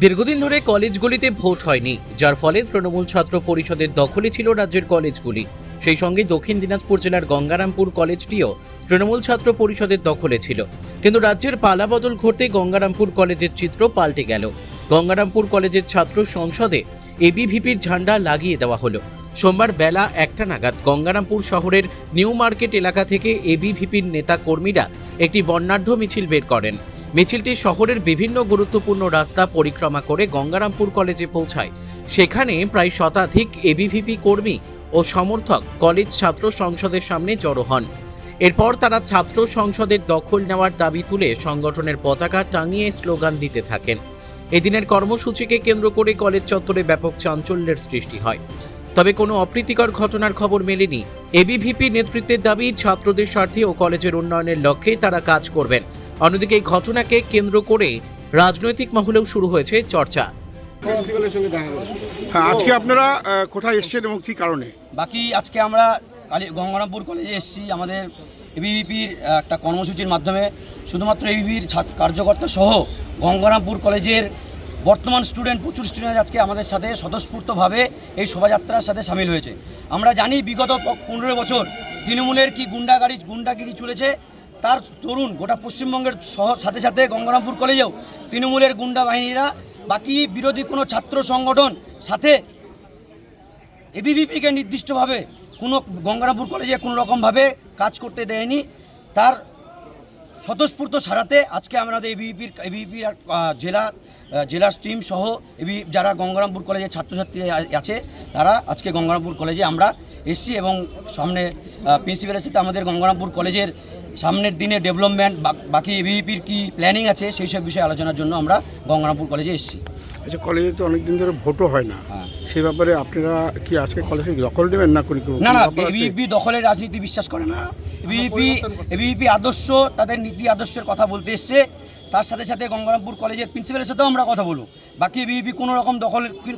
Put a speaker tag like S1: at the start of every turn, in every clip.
S1: দীর্ঘদিন ধরে কলেজগুলিতে ভোট হয়নি, যার ফলে তৃণমূল ছাত্র পরিষদের দখলে ছিল রাজ্যের কলেজগুলি। সেই সঙ্গে দক্ষিণ দিনাজপুর জেলার গঙ্গারামপুর কলেজটিও তৃণমূল ছাত্র পরিষদের দখলে ছিল। কিন্তু রাজ্যের পালাবদল ঘটতে গঙ্গারামপুর কলেজের চিত্র পাল্টে গেল। গঙ্গারামপুর কলেজের ছাত্র সংসদে এবিভিপির ঝান্ডা লাগিয়ে দেওয়া হলো। সোমবার বেলা 1টা নাগাদ গঙ্গারামপুর শহরের নিউ মার্কেট এলাকা থেকে এবিভিপির নেতা কর্মীরা একটি বর্ণাঢ্য মিছিল বের করেন। মিছিলটি শহরের বিভিন্ন গুরুত্বপূর্ণ রাস্তা পরিক্রমা করে গঙ্গারামপুর কলেজে পৌঁছায়। সেখানে প্রায় শতাধিক এবিভিপি কর্মী ও সমর্থক কলেজ ছাত্র সংসদের সামনে জড়ো হন। এরপর তারা ছাত্র সংসদের দখল নেওয়ার দাবি তুলে সংগঠনের পতাকা টাঙিয়ে স্লোগান দিতে থাকেন। এদিনের কর্মসূচিকে কেন্দ্র করে কলেজ চত্বরে ব্যাপক চাঞ্চল্যের সৃষ্টি হয়। তবে কোনো অপ্রীতিকর ঘটনার খবর মেলেনি। এবিভিপি নেতৃত্বের দাবি, ছাত্রদের স্বার্থে ও কলেজের উন্নয়নের লক্ষ্যে তারা কাজ করবেন। অন্যদিকে এই ঘটনাকে কেন্দ্র করে রাজনৈতিক মহলেও শুরু হয়েছে চর্চা।
S2: আজকে আপনারা কোথায় এসেছেন এবং কী কারণে?
S3: আজকে আমরা গঙ্গারামপুর কলেজে এসেছি আমাদের এবিভিপির একটা কর্মসূচির মাধ্যমে। শুধুমাত্র এবিভিপির কার্যকর্তা সহ গঙ্গারামপুর কলেজের বর্তমান স্টুডেন্ট, প্রচুর স্টুডেন্ট আজকে আমাদের সাথে স্বতঃস্ফূর্তভাবে এই শোভাযাত্রার সাথে সামিল হয়েছে। আমরা জানি বিগত 15 বছর তৃণমূলের কি গুন্ডাগিরি চলেছে, তার তরুণ গোটা পশ্চিমবঙ্গের সাথে সাথে গঙ্গারামপুর কলেজেও তৃণমূলের গুন্ডা বাহিনীরা বাকি বিরোধী কোনো ছাত্র সংগঠন সাথে এবিভিপিকে নির্দিষ্টভাবে কোনো গঙ্গারামপুর কলেজে কোনো রকমভাবে কাজ করতে দেয়নি। তার স্বতঃস্ফূর্ত সারাতে আজকে আমাদের এবিভিপির জেলার টিম সহ যারা গঙ্গারামপুর কলেজের ছাত্রছাত্রী আছে তারা আজকে গঙ্গারামপুর কলেজে আমরা এসেছি এবং সামনে প্রিন্সিপালের সাথে আমাদের গঙ্গারামপুর কলেজের সামনের দিনে ডেভেলপমেন্ট বাকি এবিভিপির কী প্ল্যানিং আছে সেই সব বিষয়ে আলোচনার জন্য আমরা গঙ্গারামপুর কলেজে এসেছি।
S2: আচ্ছা, কলেজে তো অনেকদিন ধরে ভোটও হয় না, সেই ব্যাপারে আপনারা কি আজকে কলেজে দখল দেবেন না?
S3: না, এবিভিপি দখলের রাজনীতি বিশ্বাস করে না। এবিভিপি আদর্শ, তাদের নীতি আদর্শের কথা বলতে এসছে। তার সাথে সাথে গঙ্গারামপুর কলেজের প্রিন্সিপালের সাথেও আমরা কথা বলবো। বাকি এবিভিপি কোনো রকম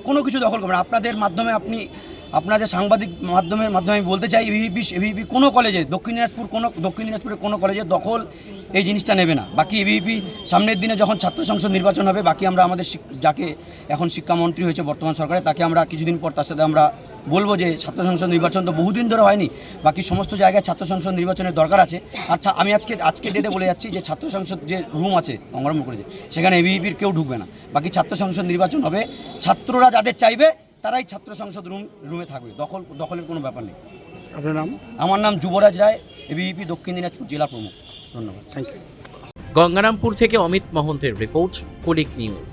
S3: কোনো কিছু দখল করবে না। আপনাদের মাধ্যমে আপনাদের সাংবাদিক মাধ্যমে আমি বলতে চাই, এবিভিপি কোনো কলেজে দক্ষিণ দিনাজপুরের কোনো কলেজের দখল এই জিনিসটা নেবে না। বাকি এবিভিপি সামনের দিনে যখন ছাত্র সংসদ নির্বাচন হবে, বাকি আমরা আমাদের যাকে এখন শিক্ষামন্ত্রী হয়েছে বর্তমান সরকারে, তাকে আমরা কিছুদিন পর তার সাথে আমরা বলবো যে ছাত্র সংসদ নির্বাচন তো বহুদিন ধরে হয়নি, বাকি সমস্ত জায়গায় ছাত্র সংসদ নির্বাচনের দরকার আছে। আচ্ছা, আমি আজকে ডেটে বলে যাচ্ছি যে ছাত্র সংসদ যে রুম আছে গঙ্গারামপুর কলেজে, সেখানে এবিভিপির কেউ ঢুকবে না। বাকি ছাত্র সংসদ নির্বাচন হবে, ছাত্ররা যাদের চাইবে তারাই ছাত্র সংসদ রুমে থাকবে। দখলের কোনো ব্যাপার নেই।
S2: আপনার নাম?
S3: আমার নাম যুবরাজ রায়, এবিভিপি দক্ষিণ দিনাজপুর জেলা প্রমুখ। ধন্যবাদ।
S2: Thank you.
S1: গঙ্গারামপুর থেকে অমিত মহন্তের রিপোর্ট, কুলিক নিউজ।